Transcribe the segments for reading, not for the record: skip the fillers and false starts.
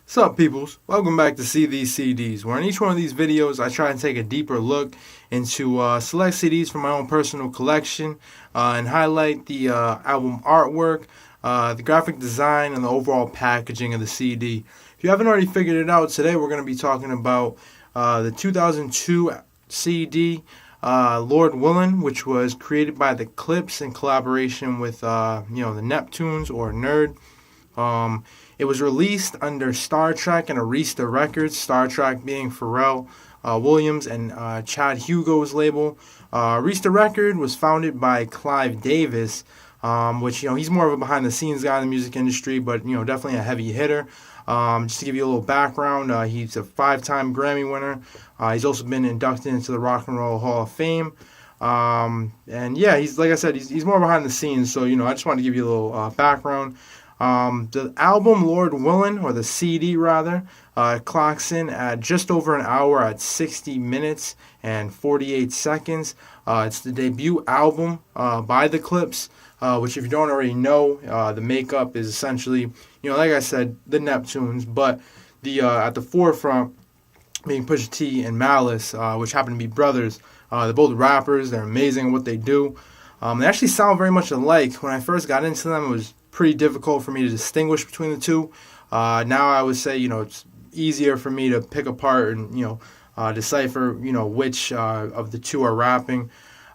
What's up, peoples? Welcome back to See These CDs, where in each one of these videos I try and take a deeper look into select CDs from my own personal collection and highlight the album artwork, the graphic design, and the overall packaging of the CD. If you haven't already figured it out, today we're going to be talking about the 2002 CD Lord Willin, which was created by the Clipse in collaboration with the Neptunes or Nerd. It was released under Star Trek and Arista Records, Star Trek being Pharrell Williams and Chad Hugo's label. Arista Record was founded by Clive Davis, which, he's more of a behind-the-scenes guy in the music industry, but, definitely a heavy hitter. Just to give you a little background, he's a 5-time Grammy winner. He's also been inducted into the Rock and Roll Hall of Fame. And yeah, he's, like I said, he's more behind the scenes, so, I just wanted to give you a little background. The album Lord Willin, or the CD rather, clocks in at just over an hour at 60 minutes and 48 seconds. It's the debut album by the Clipse, which if you don't already know, the makeup is essentially, like I said, the Neptunes, but the at the forefront being Pusha T and Malice, which happen to be brothers. They're both rappers. They're amazing at what they do. They actually sound very much alike. When I first got into them, it was pretty difficult for me to distinguish between the two. Now I would say, it's easier for me to pick apart and, decipher, which of the two are rapping.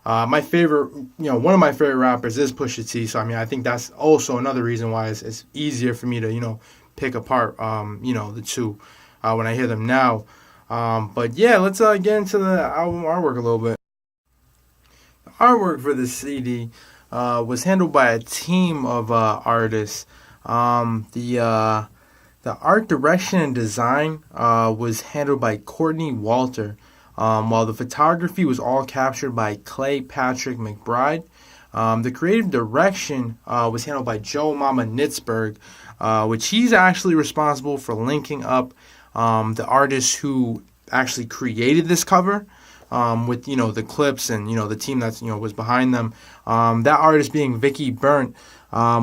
My favorite, one of my favorite rappers is Pusha T. So, I think that's also another reason why it's easier for me to, pick apart, the two when I hear them now. But yeah, let's get into the album artwork a little bit. The artwork for the CD was handled by a team of artists. The art direction and design was handled by Courtney Walter, while the photography was all captured by Clay Patrick McBride. The creative direction was handled by Joe Mama Nitzberg, which he's actually responsible for linking up the artists who actually created this cover. With the Clipse and the team that's was behind them. That artist being Vicki Berndt,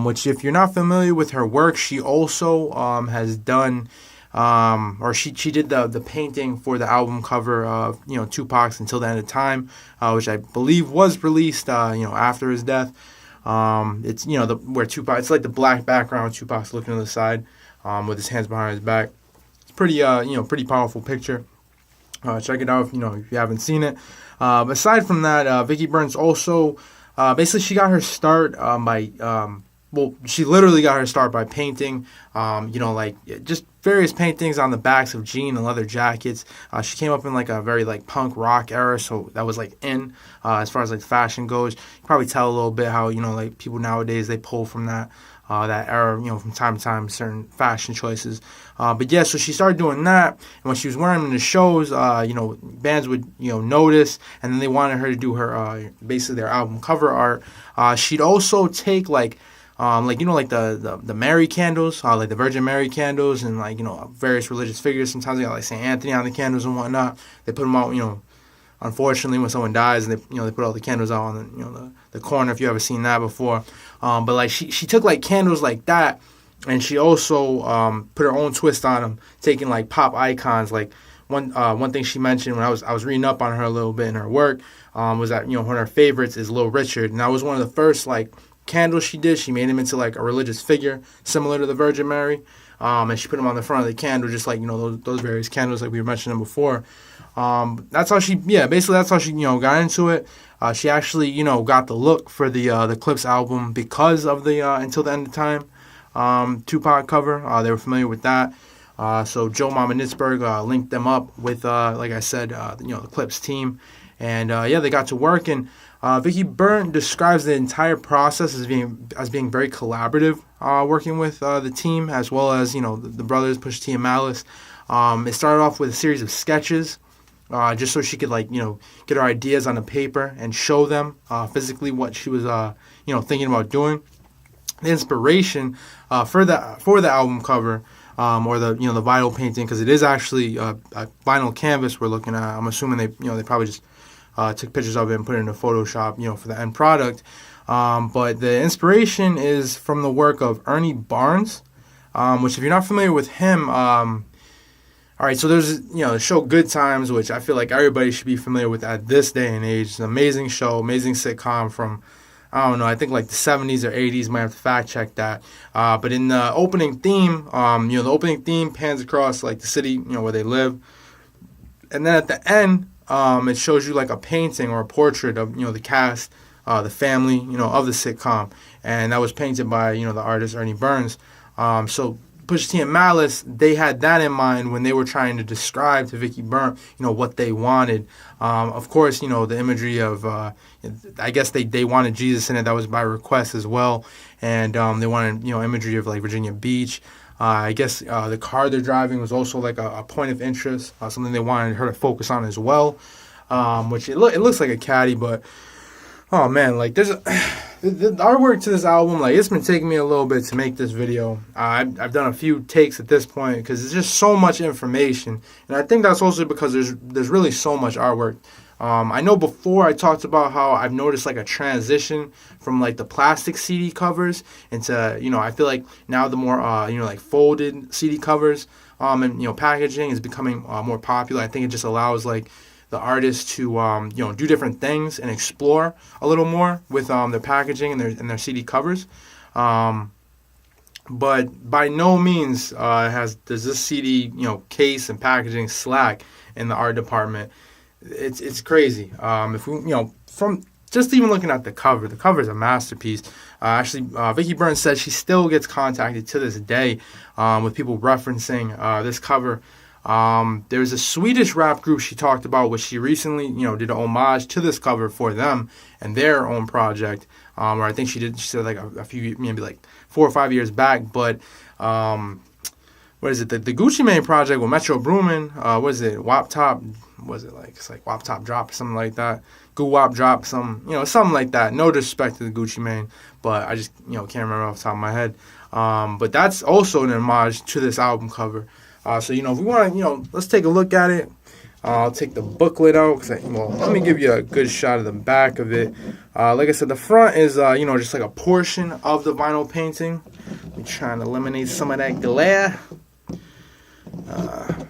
which if you're not familiar with her work, she also has done or she did the painting for the album cover of Tupac's Until the End of Time, which I believe was released after his death. It's where Tupac, it's like the black background, Tupac's looking to the side with his hands behind his back. It's pretty pretty powerful picture. Check it out if you haven't seen it. Aside from that, Vicki Berndt also basically she got her start she literally got her start by painting, just various paintings on the backs of jean and leather jackets. She came up in a very punk rock era, so that was in as far as fashion goes. You can probably tell a little bit how people nowadays they pull from that era, from time to time, certain fashion choices. But yeah, so she started doing that, and when she was wearing them in the shows, bands would, notice, and then they wanted her to do her, basically their album cover art. She'd also take, the Mary candles, like the Virgin Mary candles, and, various religious figures. Sometimes they got, St. Anthony on the candles and whatnot. They put them out, unfortunately, when someone dies, and they put all the candles out on the corner. If you ever seen that before, but she took candles like that, and she also put her own twist on them, taking pop icons. One thing she mentioned when I was reading up on her a little bit in her work was that one of her favorites is Little Richard, and that was one of the first candles she did. She made him into a religious figure similar to the Virgin Mary, and she put him on the front of the candle, just those various candles like we were mentioning before. That's how she got into it. She actually got the look for the Clipse album because of the Until the End of Time Tupac cover. They were familiar with that. So Joe Mama Nitzberg linked them up with like I said, the Clipse team, and they got to work. And Vicki Berndt describes the entire process as being very collaborative, working with the team as well as the brothers Pusha T and Malice. It started off with a series of sketches, just so she could get her ideas on the paper and show them physically what she was thinking about doing. The inspiration for the album cover, or the the vinyl painting, because it is actually a vinyl canvas we're looking at. I'm assuming they probably just took pictures of it and put it into Photoshop for the end product. But the inspiration is from the work of Ernie Barnes, which if you're not familiar with him, all right, so there's, the show Good Times, which I feel like everybody should be familiar with at this day and age. It's an amazing show, amazing sitcom from, I don't know, I think like the 70s or 80s. Might have to fact check that. But in the opening theme, the opening theme pans across like the city, where they live. And then at the end, it shows you like a painting or a portrait of, the cast, the family, of the sitcom. And that was painted by, the artist Ernie Burns. So Pusha T and Malice, they had that in mind when they were trying to describe to Vicki Berndt, what they wanted. Of course, the imagery of, I guess they wanted Jesus in it. That was by request as well. And they wanted, imagery of like Virginia Beach. I guess the car they're driving was also like a point of interest, something they wanted her to focus on as well. Which it looks like a caddy, but oh man, like there's the artwork to this album, like it's been taking me a little bit to make this video. I've done a few takes at this point because there's just so much information, and I think that's also because there's really so much artwork. I know before I talked about how I've noticed like a transition from like the plastic CD covers into, I feel like now the more like folded CD covers and packaging is becoming more popular. I think it just allows like the artists to do different things and explore a little more with their packaging and their CD covers. But by no means does this CD case and packaging slack in the art department. It's crazy. If we from just even looking at the cover is a masterpiece. Actually, Vicki Berndt said she still gets contacted to this day with people referencing this cover. There's a Swedish rap group she talked about, which she recently, did a homage to this cover for them and their own project. Or I think she said like a few, maybe like 4 or 5 years back. But what is it? The Gucci Mane project with Metro Boomin. What is it? WAP Top. Was it like it's like WAP Top Drop or something like that? Goo Wop Drop, something like that. No disrespect to the Gucci Mane, but I just can't remember off the top of my head. But that's also an homage to this album cover. So, if we want to, let's take a look at it. I'll take the booklet out. Let me give you a good shot of the back of it. Like I said, the front is, just like a portion of the vinyl painting. Let me try and eliminate some of that glare.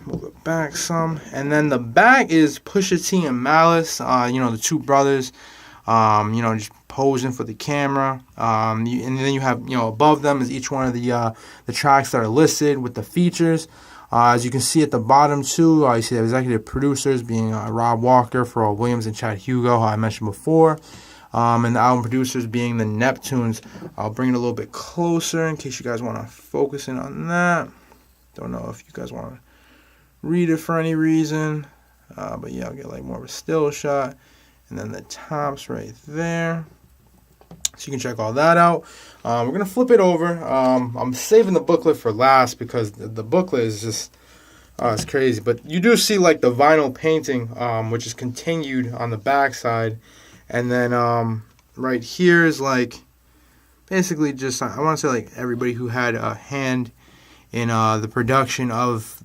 Move it back some. And then the back is Pusha T and Malice, the two brothers, just posing for the camera. And then you have, above them is each one of the tracks that are listed with the features. As you can see at the bottom, too, you see the executive producers being Rob Walker, Pharrell Williams, and Chad Hugo, who I mentioned before. And the album producers being the Neptunes. I'll bring it a little bit closer in case you guys want to focus in on that. Don't know if you guys want to read it for any reason. But yeah, I'll get like more of a still shot. And then the top's right there. So you can check all that out. We're going to flip it over. I'm saving the booklet for last because the booklet is just, it's crazy. But you do see like the vinyl painting, which is continued on the back side. And then right here is like basically just, I want to say like everybody who had a hand in the production of,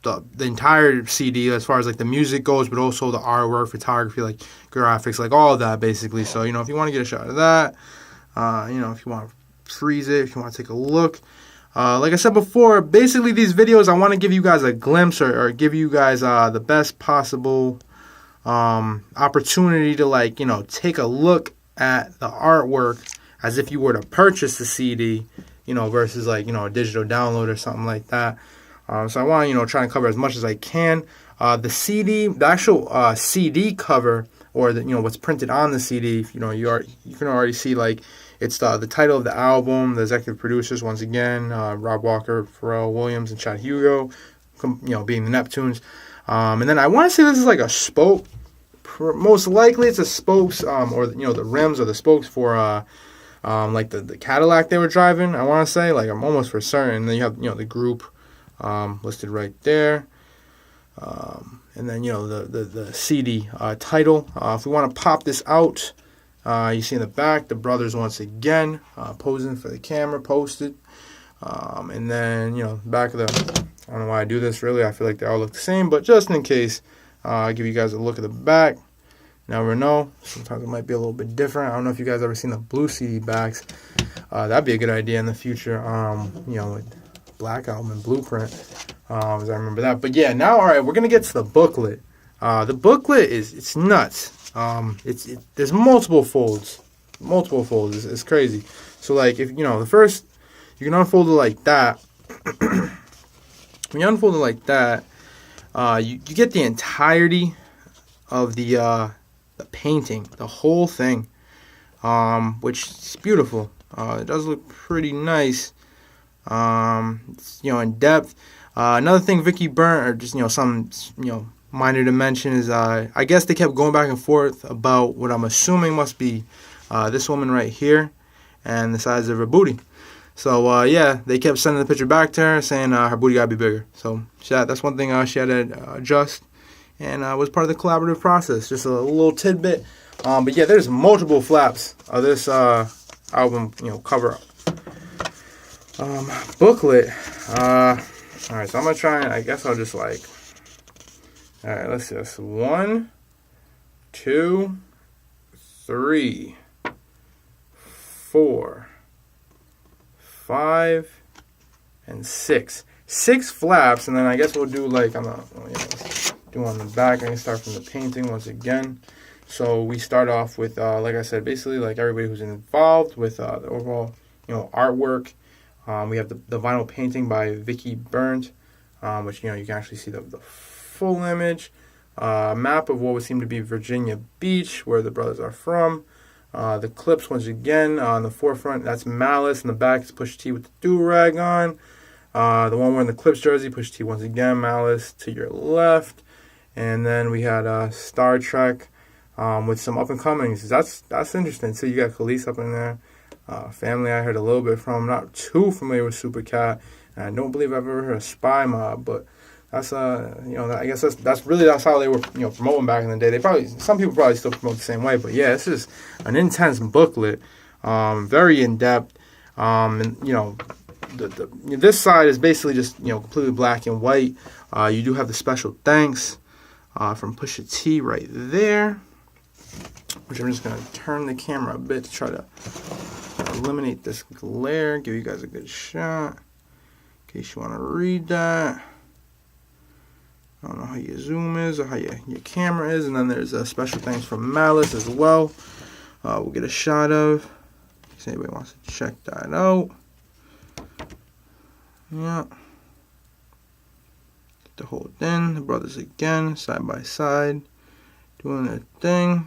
the entire CD as far as like the music goes, but also the artwork, photography, like graphics, like all of that basically. So, if you want to get a shot of that, if you want to freeze it, if you want to take a look. Like I said before, basically these videos, I want to give you guys a glimpse or give you guys the best possible opportunity to like, take a look at the artwork as if you were to purchase the CD, versus like, a digital download or something like that. So I want to, try and cover as much as I can. The actual CD cover, or what's printed on the CD, you can already see like it's the title of the album, the executive producers once again, Rob Walker, Pharrell Williams, and Chad Hugo, being the Neptunes. And then I want to say this is like a spoke. Most likely it's a spokes, or the rims or the spokes for like the Cadillac they were driving. I want to say, like I'm almost for certain. And then you have the group. Listed right there, and then the CD title. If we want to pop this out, you see in the back the brothers once again posing for the camera, posted, and then back of the. I don't know why I do this. Really, I feel like they all look the same, but just in case, I'll give you guys a look at the back. never know. Sometimes it might be a little bit different. I don't know if you guys ever seen the blue CD backs. That'd be a good idea in the future. With Black Album and Blueprint, as I remember that. But yeah, now all right, we're gonna get to the booklet. The booklet it's nuts. There's multiple folds. It's crazy. So like if the first, you can unfold it like that. When you unfold it like that, you get the entirety of the painting, the whole thing, which is beautiful. It does look pretty nice. It's, in depth. Another thing, Vicki Berndt, or just some minor dimension is I guess they kept going back and forth about what I'm assuming must be this woman right here and the size of her booty. So yeah, they kept sending the picture back to her saying her booty gotta be bigger. So that's one thing she had to adjust, and was part of the collaborative process. Just a little tidbit. But yeah, there's multiple flaps of this album, cover booklet. All right, so I'm gonna try and I guess I'll just like. All right, let's see. That's 1, 2, 3, 4, 5, and 6. 6 flaps, and then I guess we'll do like do on the back. I'm gonna start from the painting once again. So we start off with like I said, basically like everybody who's involved with the overall artwork. We have the vinyl painting by Vicki Berndt, which you can actually see the full image. Map of what would seem to be Virginia Beach, where the brothers are from. The Clipse, once again, on the forefront, that's Malice. In the back is Pusha T with the do-rag on. The one wearing the Clipse jersey, Pusha T once again, Malice to your left. And then we had Star Trek with some up-and-comings. That's interesting, too. You got Khalees up in there. Family I heard a little bit from. Not too familiar with Super Cat. And I don't believe I've ever heard of Spy Mob, but that's I guess that's how they were promoting back in the day. Some people probably still promote the same way, but yeah, this is an intense booklet, very in depth. And this side is basically just completely black and white. You do have the special thanks from Pusha T right there, which I'm just gonna turn the camera a bit to try to eliminate this glare, give you guys a good shot in case you want to read that. I don't know how your zoom is or how your camera is. And then there's a special thanks from Malice as well. We'll get a shot of, in case anybody wants to check that out. Yeah. Get the whole thing. The brothers again, side by side, doing their thing.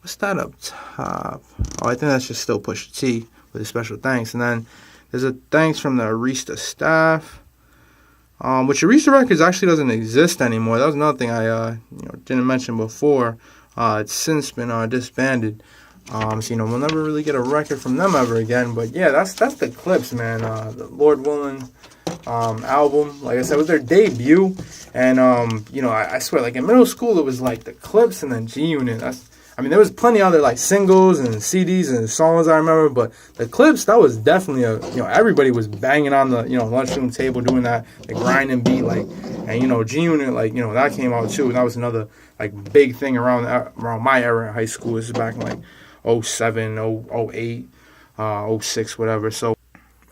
What's that up top? Oh, I think that's just still Pusha T with a special thanks. And then there's a thanks from the Arista staff. Which Arista Records actually doesn't exist anymore. That was another thing I didn't mention before. It's since been disbanded. So we'll never really get a record from them ever again. But yeah, that's the Clipse, man. The Lord Willin album, like I said, was their debut. And I swear, like in middle school, it was like the Clipse and then G Unit. There was plenty of other like singles and CDs and songs I remember, but the Clipse, that was definitely everybody was banging on the lunchroom table doing that, the grinding beat, like, and G Unit, like that came out too, and that was another like big thing around my era in high school. This is back in like 07, 08, 06, whatever. So, all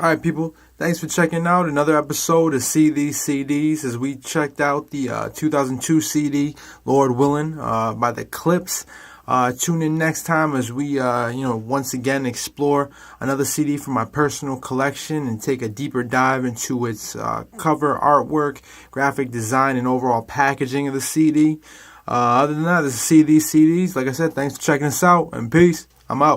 right, people. Thanks for checking out another episode of See These CDs as we checked out the 2002 CD Lord Willin by the Clipse. Tune in next time as we, once again explore another CD from my personal collection and take a deeper dive into its cover, artwork, graphic design, and overall packaging of the CD. Other than that, this is See These CDs. Like I said, thanks for checking us out, and peace. I'm out.